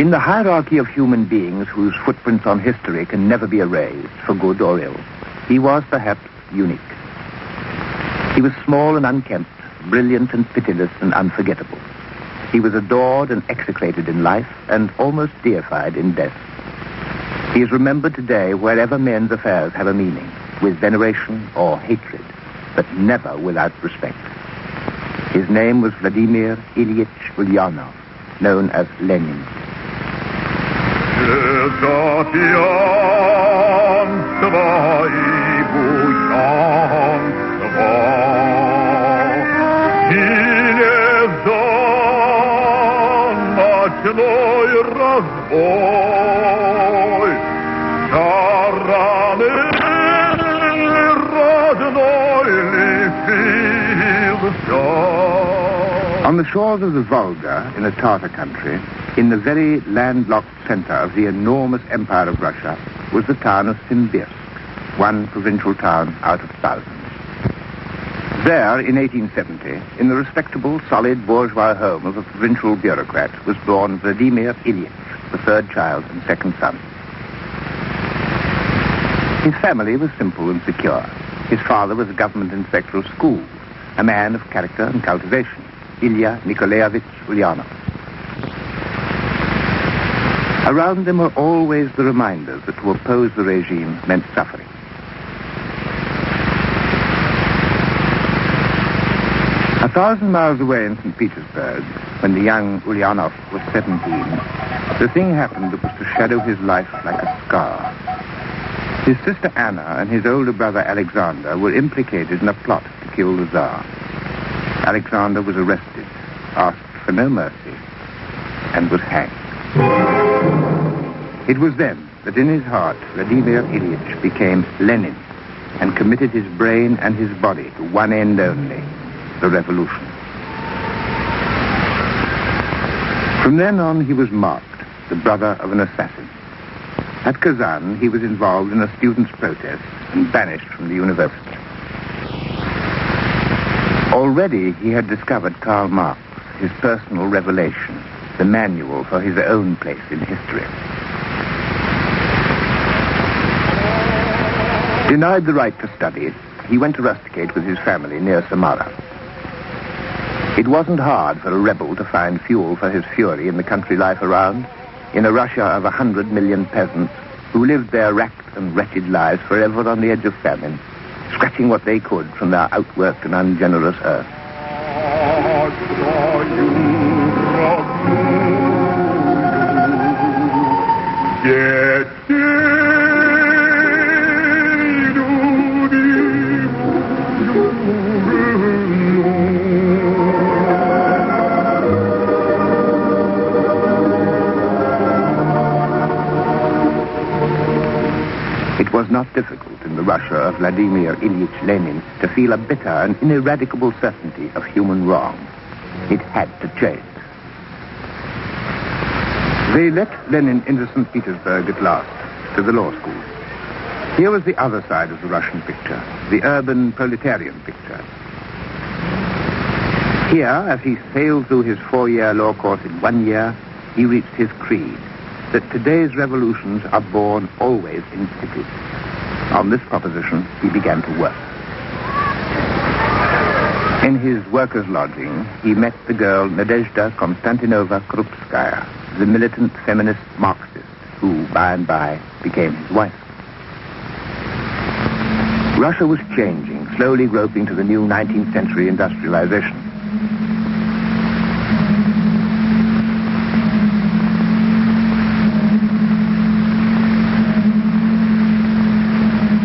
In the hierarchy of human beings whose footprints on history can never be erased, for good or ill, he was perhaps unique. He was small and unkempt, brilliant and pitiless and unforgettable. He was adored and execrated in life and almost deified in death. He is remembered today wherever men's affairs have a meaning, with veneration or hatred, but never without respect. His name was Vladimir Ilyich Ulyanov, known as Lenin. On the shores of the Volga, in a Tatar country, in the very landlocked center of the enormous empire of Russia, was the town of Simbirsk, one provincial town out of thousands. There, in 1870, in the respectable, solid bourgeois home of a provincial bureaucrat, was born Vladimir Ilyich, the third child and second son. His family was simple and secure. His father was a government inspector of schools, a man of character and cultivation, Ilya Nikolaevich Ulyanov. Around them were always the reminders that to oppose the regime meant suffering. A 1,000 miles away in St. Petersburg, when the young Ulyanov was 17, the thing happened that was to shadow his life like a scar. His sister Anna and his older brother Alexander were implicated in a plot to kill the Tsar. Alexander was arrested, asked for no mercy, and was hanged. It was then that in his heart Vladimir Ilyich became Lenin and committed his brain and his body to one end only, the revolution. From then on he was marked, the brother of an assassin. At Kazan he was involved in a students' protest and banished from the university. Already he had discovered Karl Marx, his personal revelation, the manual for his own place in history. Denied the right to study, he went to rusticate with his family near Samara. It wasn't hard for a rebel to find fuel for his fury in the country life around, in a Russia of 100 million peasants who lived their racked and wretched lives forever on the edge of famine, scratching what they could from their outworked and ungenerous earth. It was not difficult in the Russia of Vladimir Ilyich Lenin to feel a bitter and ineradicable certainty of human wrong. It had to change. They let Lenin into St. Petersburg at last, to the law school. Here was the other side of the Russian picture, the urban proletarian picture. Here, as he sailed through his 4-year law course in 1 year, he reached his creed, that today's revolutions are born always in cities. On this proposition, he began to work. In his workers' lodging, he met the girl Nadezhda Konstantinovna Krupskaya, the militant feminist Marxist, who, by and by, became his wife. Russia was changing, slowly groping to the new 19th century industrialization.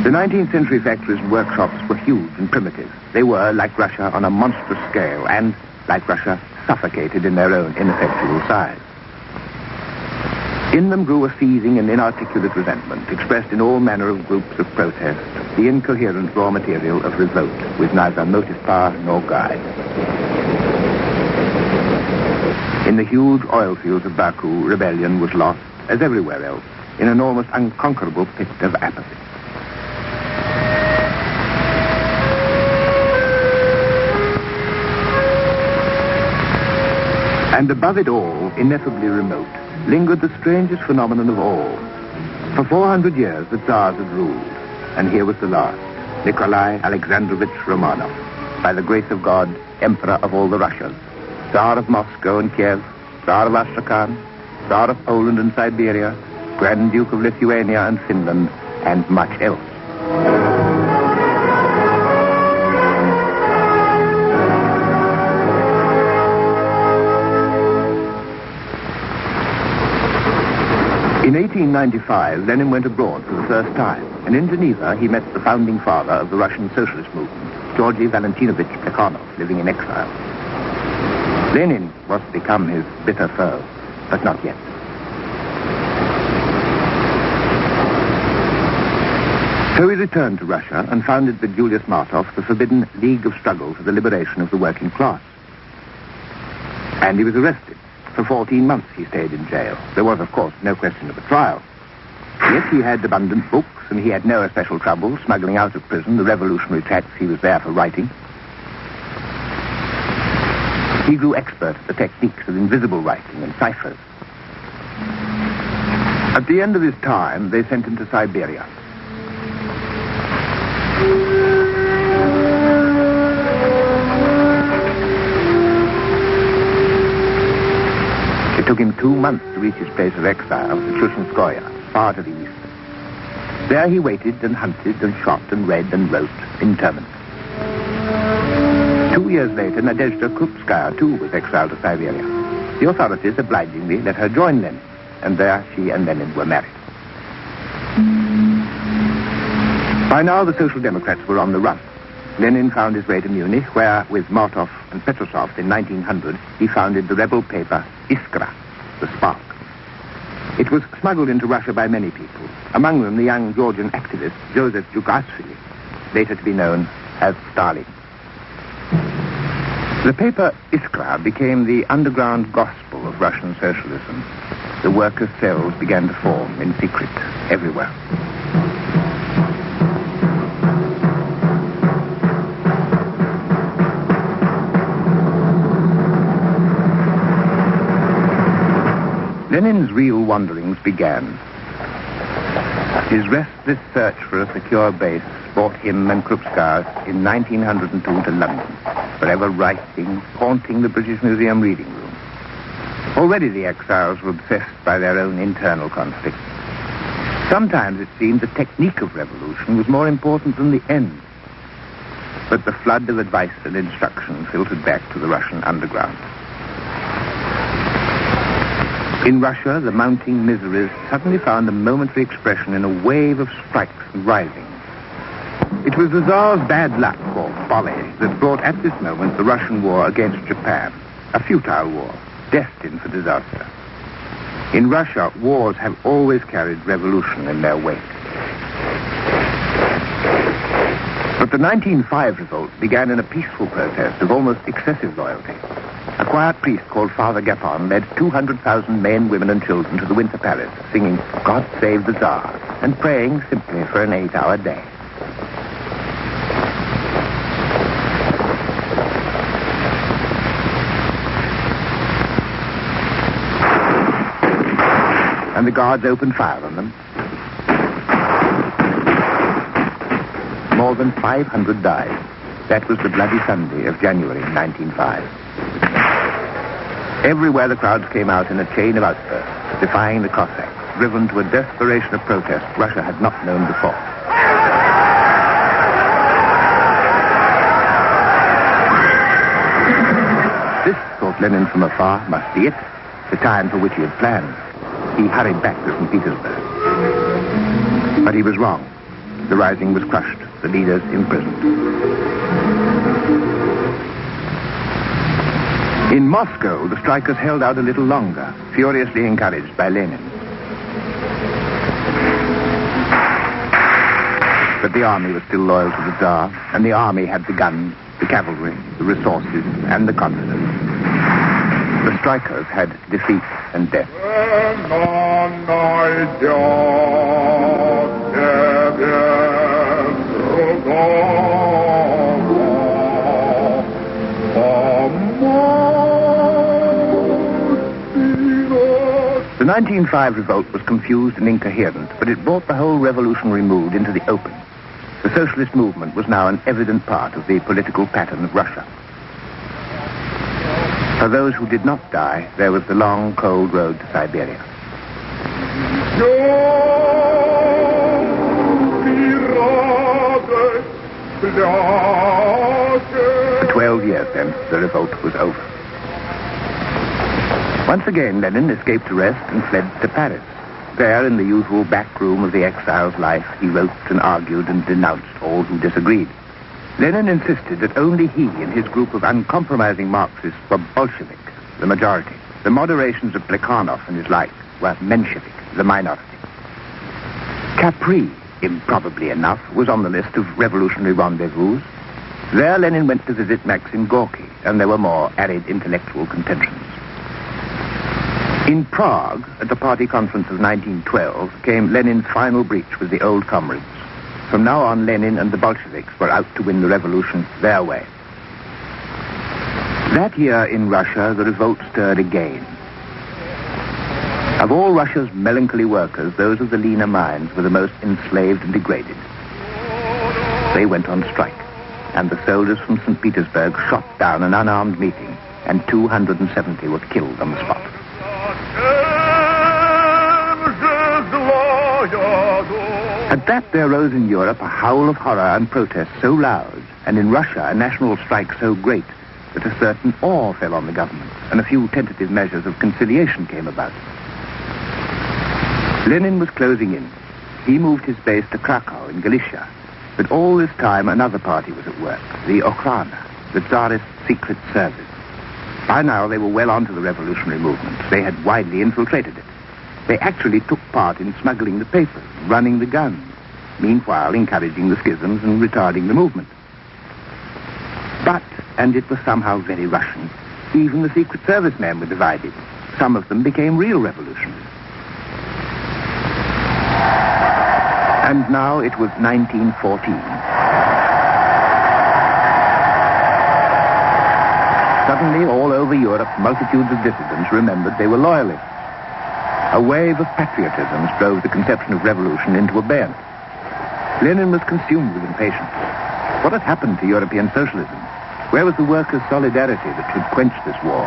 The 19th century factories and workshops were huge and primitive. They were, like Russia, on a monstrous scale and, like Russia, suffocated in their own ineffectual size. In them grew a seething and inarticulate resentment, expressed in all manner of groups of protest, the incoherent raw material of revolt, with neither motive power nor guide. In the huge oil fields of Baku, rebellion was lost, as everywhere else, in an almost unconquerable pit of apathy. And above it all, ineffably remote, lingered the strangest phenomenon of all. For 400 years, the Tsars had ruled, and here was the last, Nikolai Alexandrovich Romanov, by the grace of God, Emperor of all the Russias, Tsar of Moscow and Kiev, Tsar of Astrakhan, Tsar of Poland and Siberia, Grand Duke of Lithuania and Finland, and much else. In 1895, Lenin went abroad for the first time, and in Geneva he met the founding father of the Russian socialist movement, Georgy Valentinovich Plekhanov, living in exile. Lenin was to become his bitter foe, but not yet. So he returned to Russia and founded with Julius Martov the forbidden League of Struggle for the Liberation of the Working Class. And he was arrested. For 14 months he stayed in jail. There was, of course, no question of a trial. Yet he had abundant books, and he had no especial trouble smuggling out of prison the revolutionary tracts he was there for writing. He grew expert at the techniques of invisible writing and ciphers. At the end of his time, they sent him to Siberia. It took him 2 months to reach his place of exile, the Shushenskoye, far to the east. There he waited and hunted and shot and read and wrote interminably. 2 years later, Nadezhda Krupskaya, too, was exiled to Siberia. The authorities obligingly let her join Lenin, and there she and Lenin were married. By now, the Social Democrats were on the run. Lenin found his way to Munich, where, with Martov and Petrosov in 1900, he founded the rebel paper Iskra, the Spark. It was smuggled into Russia by many people, among them the young Georgian activist Joseph Djugashvili, later to be known as Stalin. The paper Iskra became the underground gospel of Russian socialism. The workers' cells began to form in secret everywhere. Lenin's real wanderings began. His restless search for a secure base brought him and Krupskaya in 1902 to London, forever writing, haunting the British Museum reading room. Already the exiles were obsessed by their own internal conflicts. Sometimes it seemed the technique of revolution was more important than the end. But the flood of advice and instruction filtered back to the Russian underground. In Russia, the mounting miseries suddenly found a momentary expression in a wave of strikes and risings. It was the Tsar's bad luck, or folly, that brought at this moment the Russian war against Japan, a futile war, destined for disaster. In Russia, wars have always carried revolution in their wake. But the 1905 revolt began in a peaceful protest of almost excessive loyalty. A quiet priest called Father Gapon led 200,000 men, women, and children to the Winter Palace, singing God Save the Tsar, and praying simply for an 8-hour day. And the guards opened fire on them. More than 500 died. That was the Bloody Sunday of January 1905. Everywhere the crowds came out in a chain of outbursts, defying the Cossacks, driven to a desperation of protest Russia had not known before. This, thought Lenin from afar, must be it, the time for which he had planned. He hurried back to St. Petersburg. But he was wrong. The rising was crushed, the leaders imprisoned. In Moscow, the strikers held out a little longer, furiously encouraged by Lenin. But the army was still loyal to the Tsar, and the army had the guns, the cavalry, the resources, and the confidence. The strikers had defeat and death. The The 1905 revolt was confused and incoherent, but it brought the whole revolutionary mood into the open. The socialist movement was now an evident part of the political pattern of Russia. For those who did not die, there was the long, cold road to Siberia. For 12 years, then, the revolt was over. Once again, Lenin escaped arrest and fled to Paris. There, in the usual back room of the exile's life, he wrote and argued and denounced all who disagreed. Lenin insisted that only he and his group of uncompromising Marxists were Bolshevik, the majority. The moderations of Plekhanov and his like were Menshevik, the minority. Capri, improbably enough, was on the list of revolutionary rendezvous. There, Lenin went to visit Maxim Gorky, and there were more arid intellectual contentions. In Prague, at the party conference of 1912, came Lenin's final breach with the old comrades. From now on, Lenin and the Bolsheviks were out to win the revolution their way. That year in Russia, the revolt stirred again. Of all Russia's melancholy workers, those of the leaner mines were the most enslaved and degraded. They went on strike, and the soldiers from St. Petersburg shot down an unarmed meeting, and 270 were killed on the spot. At that, there rose in Europe a howl of horror and protest so loud, and in Russia a national strike so great, that a certain awe fell on the government, and a few tentative measures of conciliation came about. Lenin was closing in. He moved his base to Krakow in Galicia, but all this time another party was at work, the Okhrana, the Tsarist secret service. By now they were well onto the revolutionary movement. They had widely infiltrated it. They actually took part in smuggling the papers, running the guns, meanwhile encouraging the schisms and retarding the movement. But, and it was somehow very Russian, even the Secret Service men were divided. Some of them became real revolutionaries. And now it was 1914. Suddenly, all over Europe, multitudes of dissidents remembered they were loyalists. A wave of patriotism drove the conception of revolution into abeyance. Lenin was consumed with impatience. What had happened to European socialism? Where was the workers' solidarity that should quench this war?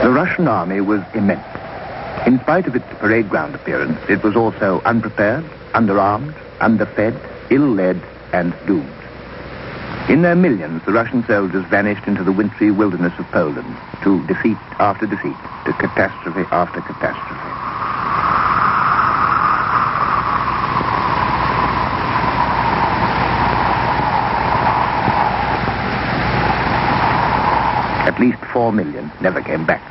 The Russian army was immense. In spite of its parade ground appearance, it was also unprepared, underarmed, underfed, ill-led, and doomed. In their millions, the Russian soldiers vanished into the wintry wilderness of Poland, to defeat after defeat, to catastrophe after catastrophe. At least 4 million never came back.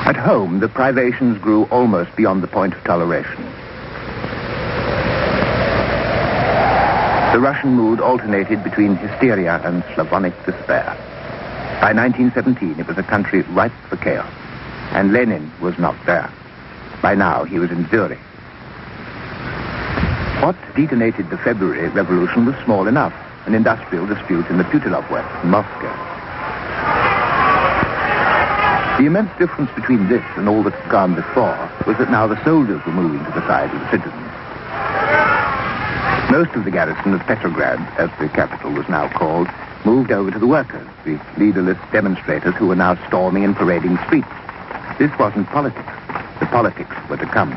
At home, the privations grew almost beyond the point of toleration. The Russian mood alternated between hysteria and Slavonic despair. By 1917, it was a country ripe for chaos, and Lenin was not there. By now, he was in Zurich. What detonated the February Revolution was small enough, an industrial dispute in the Putilov West in Moscow. The immense difference between this and all that had gone before was that now the soldiers were moving to the side of the citizens. Most of the garrison of Petrograd, as the capital was now called, moved over to the workers, the leaderless demonstrators who were now storming and parading the streets. This wasn't politics. The politics were to come.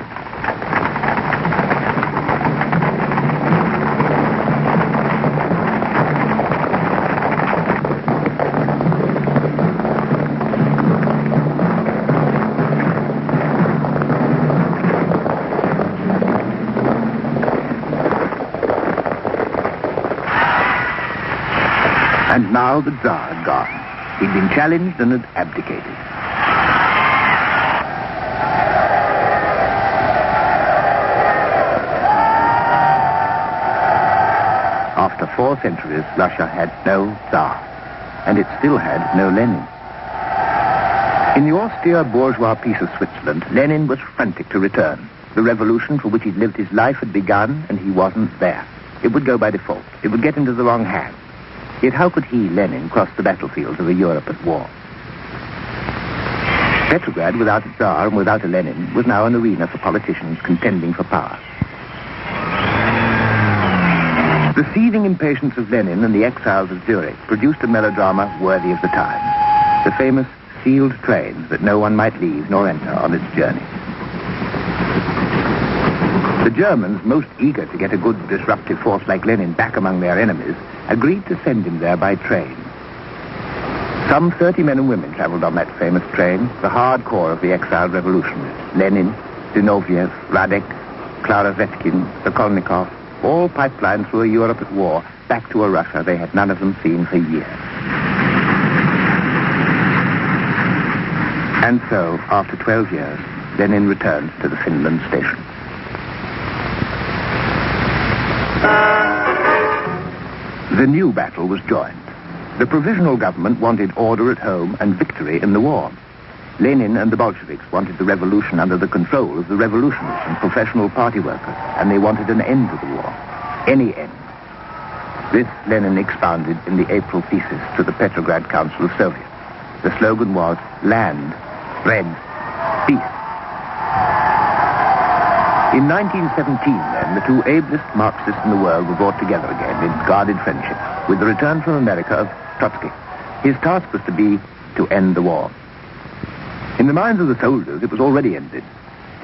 And now the Tsar had gone. He'd been challenged and had abdicated. After 4 centuries, Russia had no Tsar, and it still had no Lenin. In the austere bourgeois peace of Switzerland, Lenin was frantic to return. The revolution for which he'd lived his life had begun, and he wasn't there. It would go by default. It would get into the wrong hands. Yet how could he, Lenin, cross the battlefields of a Europe at war? Petrograd, without a Tsar and without a Lenin, was now an arena for politicians contending for power. The seething impatience of Lenin and the exiles of Zurich produced a melodrama worthy of the time. The famous sealed train that no one might leave nor enter on its journey. The Germans, most eager to get a good disruptive force like Lenin back among their enemies, agreed to send him there by train. Some 30 men and women traveled on that famous train, the hardcore of the exiled revolutionaries. Lenin, Zinoviev, Radek, Klarovetkin, Sokolnikov, all pipelined through a Europe at war, back to a Russia they had none of them seen for years. And so, after 12 years, Lenin returned to the Finland station. The new battle was joined. The provisional government wanted order at home and victory in the war. Lenin and the Bolsheviks wanted the revolution under the control of the revolutionists and professional party workers, and they wanted an end to the war. Any end. This Lenin expounded in the April thesis to the Petrograd Council of Soviets. The slogan was, land, bread, peace. In 1917, then, the two ablest Marxists in the world were brought together again in guarded friendship, with the return from America of Trotsky. His task was to be to end the war. In the minds of the soldiers, it was already ended.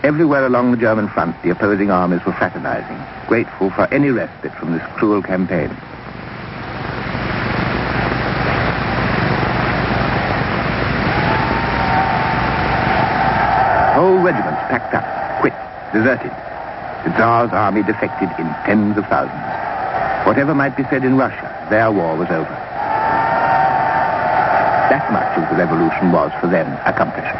Everywhere along the German front, the opposing armies were fraternizing, grateful for any respite from this cruel campaign. Whole regiments packed up, quit, deserted. The Tsar's army defected in tens of thousands. Whatever might be said in Russia, their war was over. That much of the revolution was, for them, accomplished.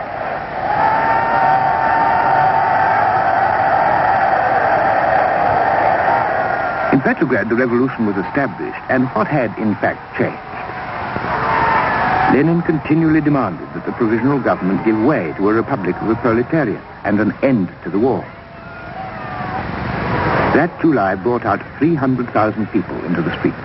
In Petrograd, the revolution was established, and what had, in fact, changed? Lenin continually demanded that the provisional government give way to a republic of the proletariat and an end to the war. That July brought out 300,000 people into the streets.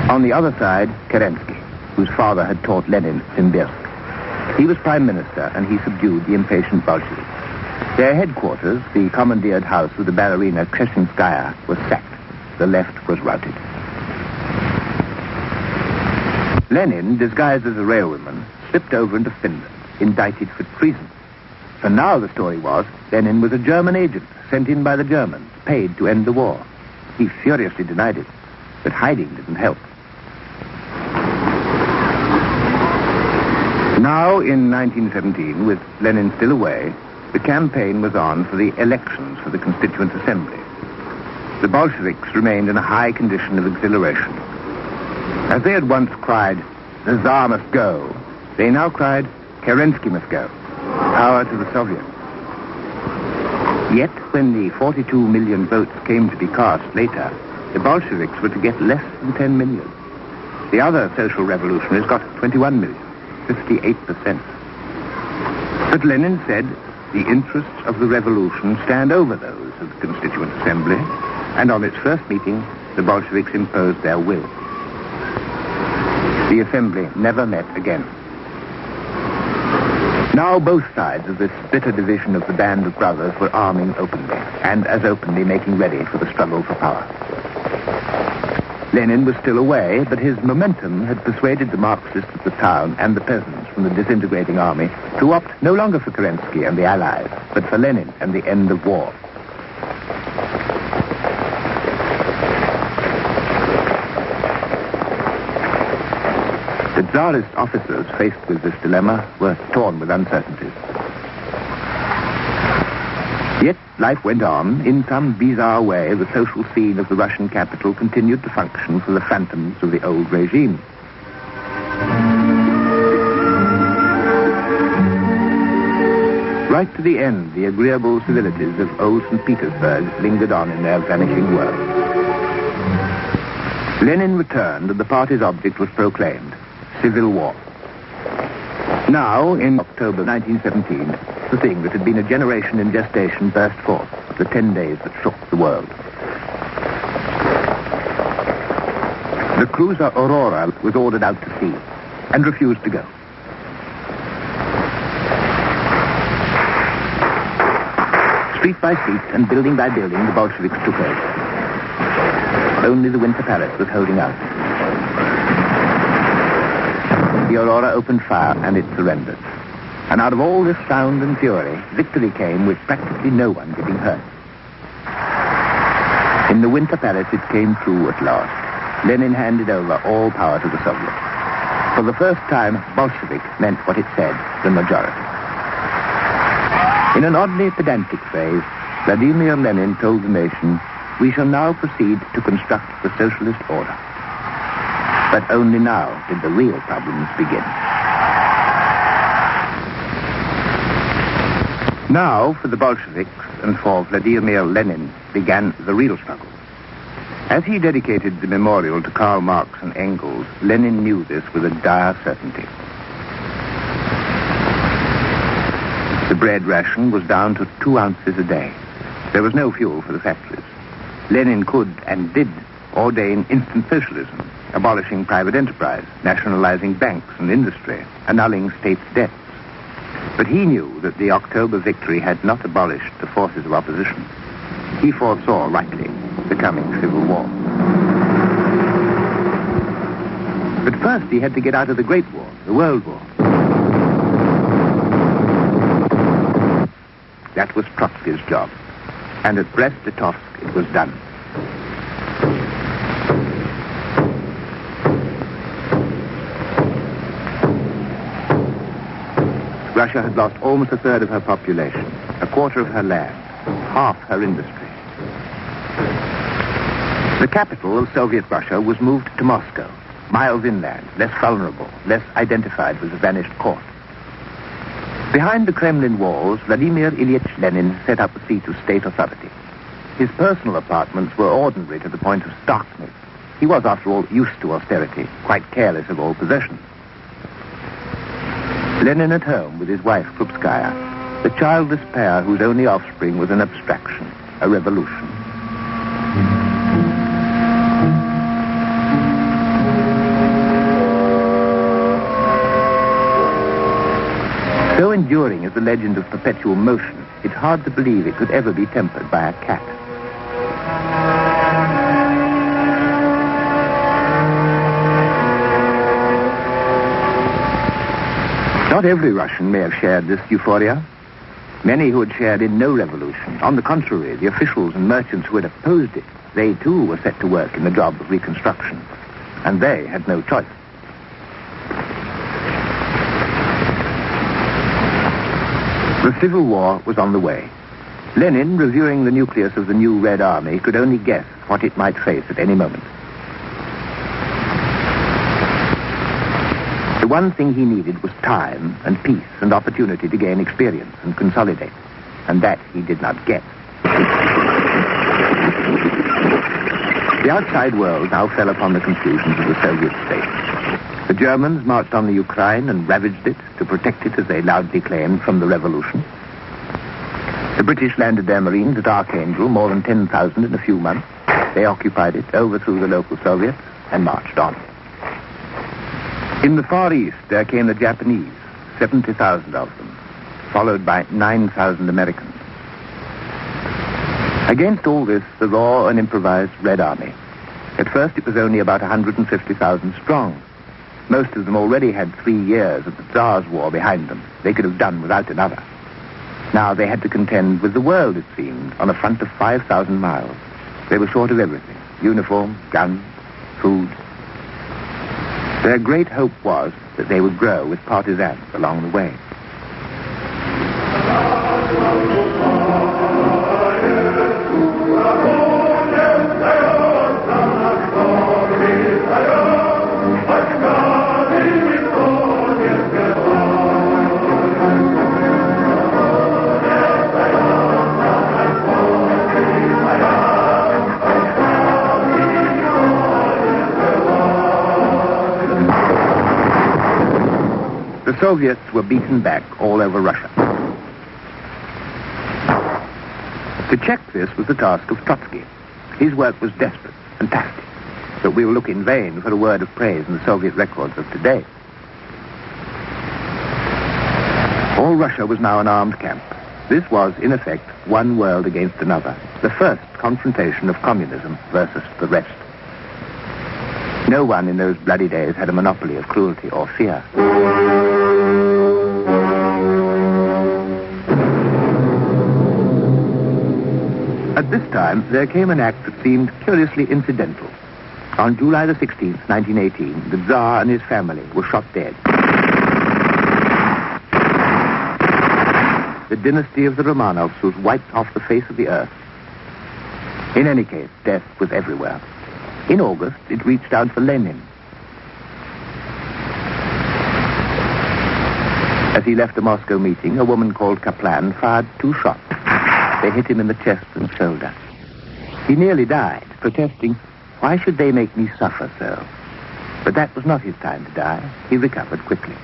On the other side, Kerensky, whose father had taught Lenin Simbirsk. He was prime minister, and he subdued the impatient Bolsheviks. Their headquarters, the commandeered house of the ballerina Kreshinskaya, was sacked. The left was routed. Lenin, disguised as a railwayman, slipped over into Finland, indicted for treason. For now the story was, Lenin was a German agent, sent in by the Germans, paid to end the war. He furiously denied it, but hiding didn't help. Now, in 1917, with Lenin still away, the campaign was on for the elections for the Constituent Assembly. The Bolsheviks remained in a high condition of exhilaration. As they had once cried, the Tsar must go, they now cried, Kerensky must go. Power to the Soviets. Yet, when the 42 million votes came to be cast later, the Bolsheviks were to get less than 10 million. The other social revolutionaries got 21 million, 58%. But Lenin said, the interests of the revolution stand over those of the Constituent Assembly, and on its first meeting, the Bolsheviks imposed their will. The Assembly never met again. Now both sides of this bitter division of the band of brothers were arming openly, and as openly making ready for the struggle for power. Lenin was still away, but his momentum had persuaded the Marxists of the town and the peasants from the disintegrating army to opt no longer for Kerensky and the Allies, but for Lenin and the end of war. The Tsarist officers faced with this dilemma were torn with uncertainties. Yet life went on. In some bizarre way, the social scene of the Russian capital continued to function for the phantoms of the old regime. Right to the end, the agreeable civilities of old St. Petersburg lingered on in their vanishing world. Lenin returned, and the party's object was proclaimed: civil war. Now, in October 1917, The thing that had been a generation in gestation burst forth, the 10 days that shook the world. The cruiser Aurora was ordered out to sea and refused to go. Street by street and building by building, the Bolsheviks took over. Only the Winter Palace was holding out. The Aurora opened fire and it surrendered. And out of all this sound and fury, victory came with practically no one getting hurt. In the Winter Palace, it came true at last. Lenin handed over all power to the Soviets. For the first time, Bolshevik meant what it said, the majority. In an oddly pedantic phrase, Vladimir Lenin told the nation, "We shall now proceed to construct the socialist order." But only now did the real problems begin. Now, for the Bolsheviks and for Vladimir Lenin, began the real struggle. As he dedicated the memorial to Karl Marx and Engels, Lenin knew this with a dire certainty. The bread ration was down to 2 ounces a day. There was no fuel for the factories. Lenin could and did ordain instant socialism, abolishing private enterprise, nationalizing banks and industry, annulling states' debts. But he knew that the October victory had not abolished the forces of opposition. He foresaw, rightly, the coming civil war. But first he had to get out of the Great War, the World War. That was Trotsky's job. And at Brest-Litovsk it was done. Russia had lost almost a third of her population, a quarter of her land, half her industry. The capital of Soviet Russia was moved to Moscow, miles inland, less vulnerable, less identified with the vanished court. Behind the Kremlin walls, Vladimir Ilyich Lenin set up a seat of state authority. His personal apartments were ordinary to the point of starkness. He was, after all, used to austerity, quite careless of all possessions. Lenin at home with his wife, Krupskaya, the childless pair whose only offspring was an abstraction, a revolution. So enduring is the legend of perpetual motion, it's hard to believe it could ever be tempered by a cat. Not every Russian may have shared this euphoria. Many who had shared in no revolution. On the contrary, the officials and merchants who had opposed it, they too were set to work in the job of reconstruction. And they had no choice. The Civil War was on the way. Lenin, reviewing the nucleus of the new Red Army, could only guess what it might face at any moment. The one thing he needed was time and peace and opportunity to gain experience and consolidate. And that he did not get. The outside world now fell upon the conclusions of the Soviet state. The Germans marched on the Ukraine and ravaged it to protect it, as they loudly claimed, from the revolution. The British landed their Marines at Archangel, more than 10,000 in a few months. They occupied it, overthrew the local Soviets, and marched on. In the Far East, there came the Japanese, 70,000 of them, followed by 9,000 Americans. Against all this, the raw and improvised Red Army. At first, it was only about 150,000 strong. Most of them already had 3 years of the Tsar's war behind them. They could have done without another. Now they had to contend with the world, it seemed, on a front of 5,000 miles. They were short of everything: uniform, guns, food. Their great hope was that they would grow with partisans along the way. The Soviets were beaten back all over Russia. To check this was the task of Trotsky. His work was desperate, fantastic, but we will look in vain for a word of praise in the Soviet records of today. All Russia was now an armed camp. This was, in effect, one world against another, the first confrontation of communism versus the rest. No one in those bloody days had a monopoly of cruelty or fear. At this time, there came an act that seemed curiously incidental. On July the 16th, 1918, the Tsar and his family were shot dead. The dynasty of the Romanovs was wiped off the face of the earth. In any case, death was everywhere. In August, it reached out for Lenin. As he left a Moscow meeting, a woman called Kaplan fired 2 shots. They hit him in the chest and shoulder. He nearly died, protesting, "Why should they make me suffer so?" But that was not his time to die. He recovered quickly.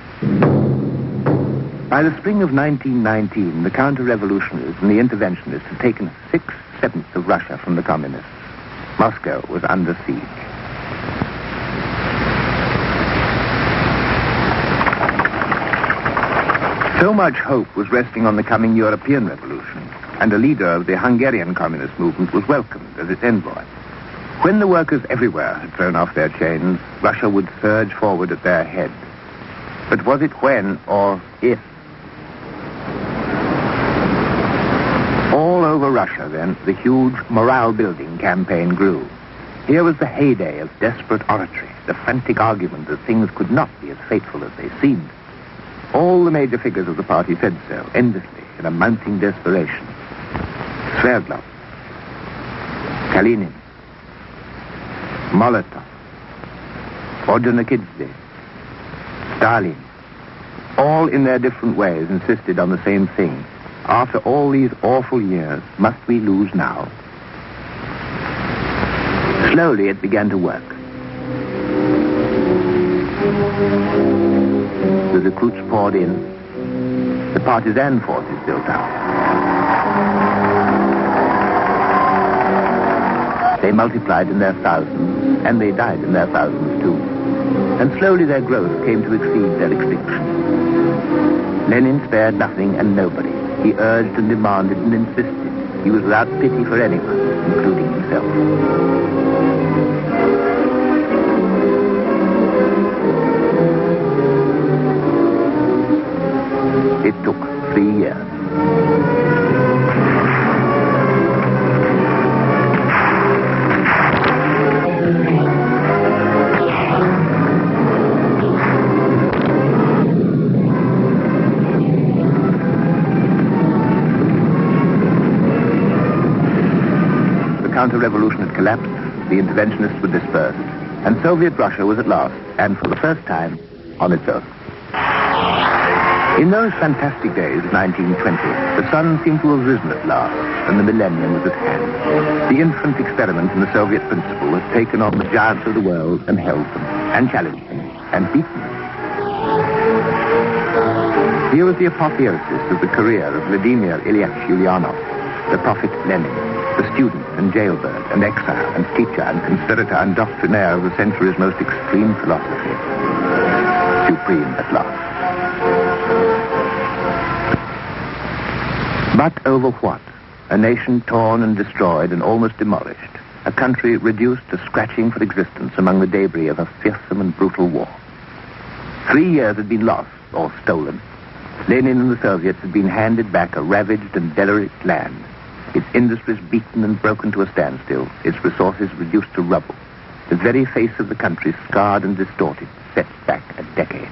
By the spring of 1919, the counter-revolutionaries and the interventionists had taken 6/7 of Russia from the communists. Moscow was under siege. So much hope was resting on the coming European revolution, and a leader of the Hungarian communist movement was welcomed as its envoy. When the workers everywhere had thrown off their chains, Russia would surge forward at their head. But was it when or if? All over Russia, then, the huge morale-building campaign grew. Here was the heyday of desperate oratory, the frantic argument that things could not be as fateful as they seemed. All the major figures of the party said so, endlessly, in a mounting desperation. Sverdlov, Kalinin, Molotov, Orджоникидзе, Stalin, all in their different ways insisted on the same thing. After all these awful years, must we lose now? Slowly it began to work. The recruits poured in. The partisan forces built up. They multiplied in their thousands, and they died in their thousands too. And slowly their growth came to exceed their extinction. Lenin spared nothing and nobody. He urged and demanded and insisted. He was without pity for anyone, including himself. It took 3 years. The counter-revolution had collapsed, the interventionists were dispersed, and Soviet Russia was at last, and for the first time, on its own. In those fantastic days of 1920, the sun seemed to have risen at last, and the millennium was at hand. The infant experiment in the Soviet principle had taken on the giants of the world and held them, and challenged them, and beaten them. Here was the apotheosis of the career of Vladimir Ilyich Ulyanov, the prophet Lenin, the student and jailbird and exile and teacher and conspirator and doctrinaire of the century's most extreme philosophy. Supreme at last. But over what? A nation torn and destroyed and almost demolished. A country reduced to scratching for existence among the debris of a fearsome and brutal war. 3 years had been lost or stolen. Lenin and the Soviets had been handed back a ravaged and derelict land. Its industries beaten and broken to a standstill. Its resources reduced to rubble. The very face of the country scarred and distorted, set back a decade.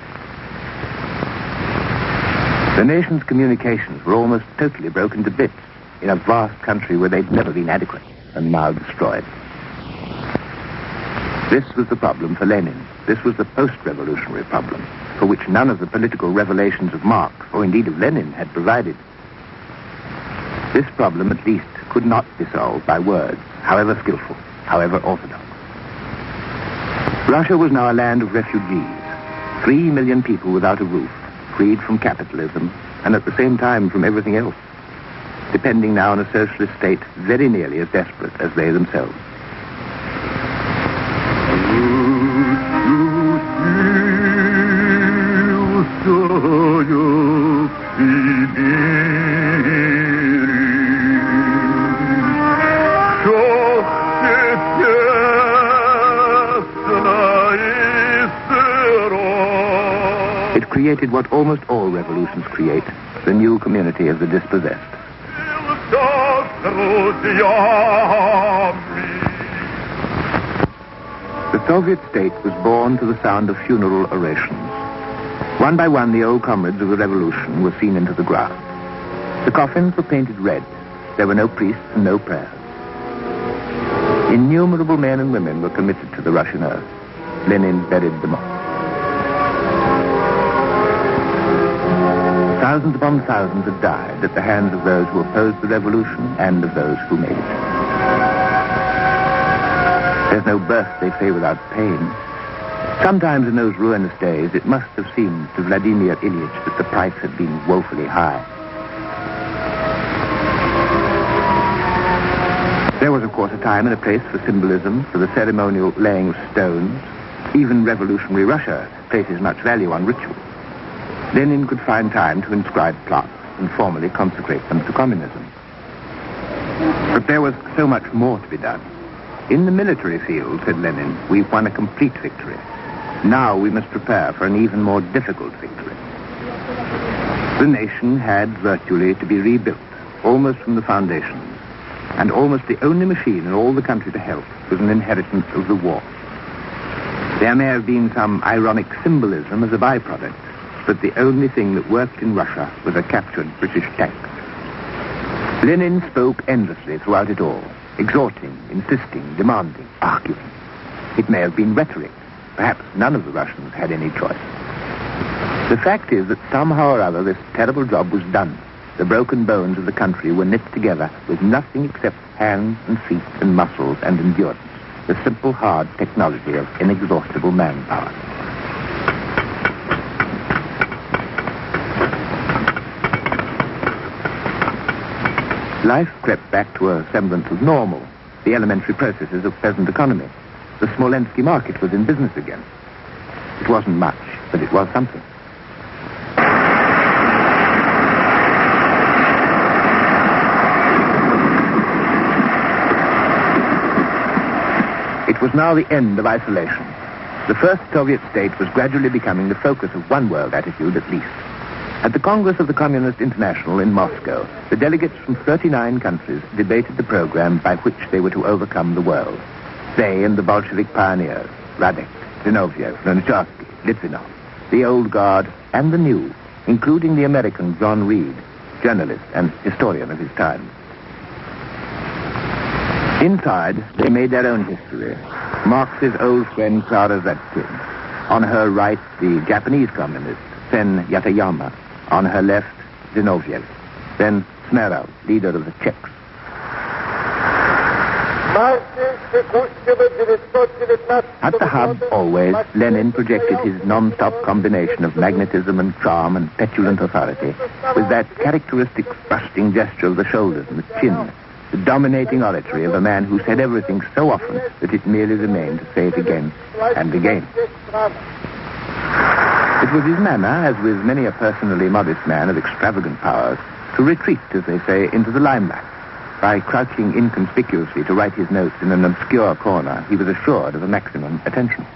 The nation's communications were almost totally broken to bits in a vast country where they'd never been adequate and now destroyed. This was the problem for Lenin. This was the post-revolutionary problem, for which none of the political revelations of Marx, or indeed of Lenin, had provided. This problem, at least, could not be solved by words, however skillful, however orthodox. Russia was now a land of refugees. 3 million people without a roof, freed from capitalism, and at the same time from everything else. depending now on a socialist state very nearly as desperate as they themselves. It created what almost all revolutions create, the new community of the dispossessed. The Soviet state was born to the sound of funeral orations. One by one, the old comrades of the revolution were seen into the ground. The coffins were painted red. There were no priests and no prayers. Innumerable men and women were committed to the Russian earth. Lenin buried them all. Thousands upon thousands had died at the hands of those who opposed the revolution and of those who made it. There's no birth, they say, without pain. Sometimes in those ruinous days, it must have seemed to Vladimir Ilyich that the price had been woefully high. There was, of course, a time and a place for symbolism, for the ceremonial laying of stones. Even revolutionary Russia places much value on ritual. Lenin could find time to inscribe plots and formally consecrate them to communism. But there was so much more to be done. In the military field, said Lenin, we've won a complete victory. Now we must prepare for an even more difficult victory. The nation had virtually to be rebuilt, almost from the foundations. And almost the only machine in all the country to help was an inheritance of the war. There may have been some ironic symbolism as a byproduct, but the only thing that worked in Russia was a captured British tank. Lenin spoke endlessly throughout it all, exhorting, insisting, demanding, arguing. It may have been rhetoric. Perhaps none of the Russians had any choice. The fact is that somehow or other this terrible job was done. The broken bones of the country were knit together with nothing except hands and feet and muscles and endurance, the simple, hard technology of inexhaustible manpower. Life crept back to a semblance of normal, the elementary processes of peasant economy. The Smolensky market was in business again. It wasn't much, but it was something. It was now the end of isolation. The first Soviet state was gradually becoming the focus of one world attitude at least. At the Congress of the Communist International in Moscow, the delegates from 39 countries debated the program by which they were to overcome the world. They and the Bolshevik pioneers, Radek, Zinoviev, Lensharsky, Litvinov, the old guard and the new, including the American John Reed, journalist and historian of his time. Inside, they made their own history. Marx's old friend Clara Zetkin. On her right, the Japanese communist, Sen Yatayama. On her left, Zinoviev. Then Smerov, leader of the Czechs. At the hub, always, Lenin projected his non-stop combination of magnetism and charm and petulant authority with that characteristic thrusting gesture of the shoulders and the chin, the dominating oratory of a man who said everything so often that it merely remained to say it again and again. It was his manner, as with many a personally modest man of extravagant powers, to retreat, as they say, into the limelight. By crouching inconspicuously to write his notes in an obscure corner, he was assured of a maximum attention.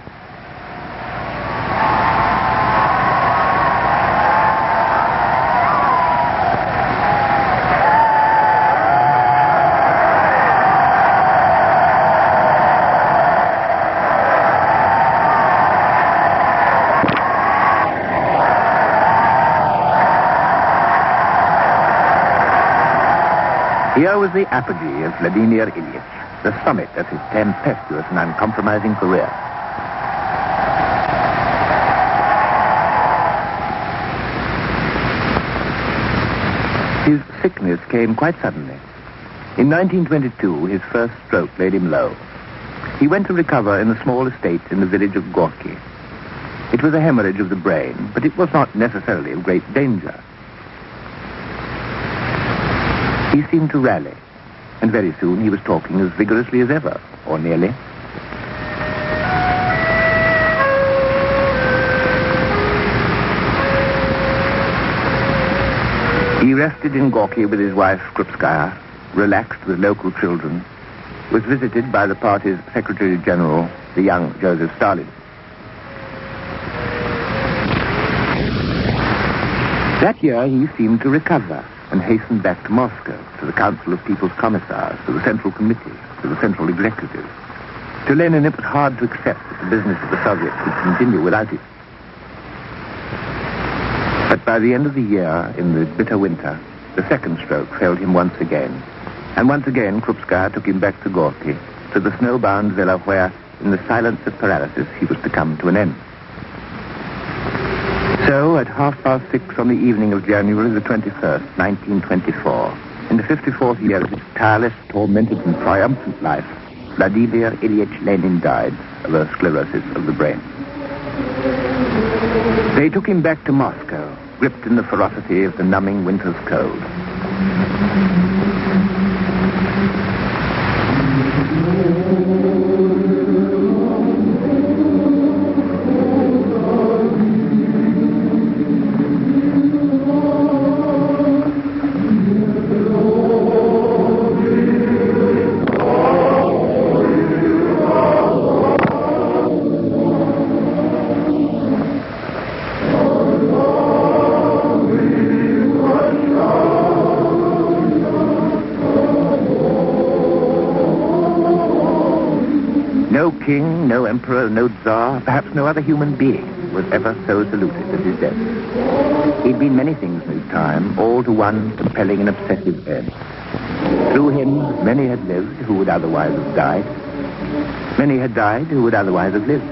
Here was the apogee of Vladimir Ilyich, the summit of his tempestuous and uncompromising career. His sickness came quite suddenly. In 1922, his first stroke laid him low. He went to recover in a small estate in the village of Gorky. It was a hemorrhage of the brain, but it was not necessarily of great danger. He seemed to rally, and very soon he was talking as vigorously as ever, or nearly. He rested in Gorky with his wife, Krupskaya, relaxed with local children, was visited by the party's Secretary General, the young Joseph Stalin. That year he seemed to recover and hastened back to Moscow, to the Council of People's Commissars, to the Central Committee, to the Central Executive. To Lenin, it was hard to accept that the business of the Soviets could continue without it. But by the end of the year, in the bitter winter, the second stroke failed him once again. And once again, Krupskaya took him back to Gorky, to the snow-bound villa where, in the silence of paralysis, he was to come to an end. So, at 6:30 on the evening of January the 21st, 1924, in the 54th year of his tireless, tormented, and triumphant life, Vladimir Ilyich Lenin died of a sclerosis of the brain. They took him back to Moscow, gripped in the ferocity of the numbing winter's cold. No king, no emperor, no tsar, perhaps no other human being was ever so saluted as his death. He'd been many things in his time, all to one compelling and obsessive end. Through him, many had lived who would otherwise have died. Many had died who would otherwise have lived.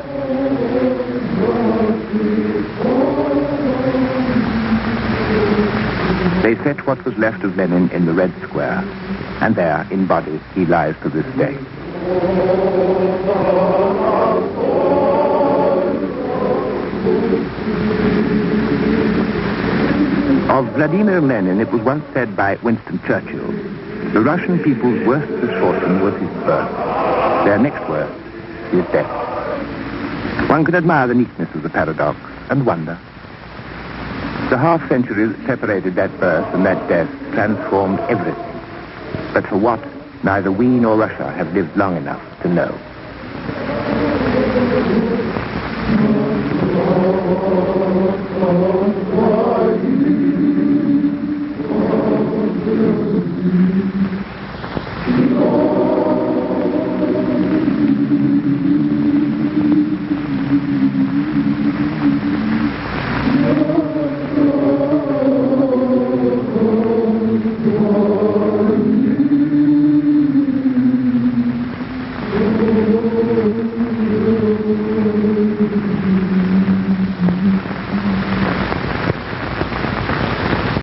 They set what was left of Lenin in the Red Square, and there, in body, he lies to this day. Of Vladimir Lenin, it was once said by Winston Churchill, the Russian people's worst misfortune was his birth. Their next worst is death. One can admire the neatness of the paradox and wonder. The half-century that separated that birth and that death transformed everything. But for what, neither we nor Russia have lived long enough to know.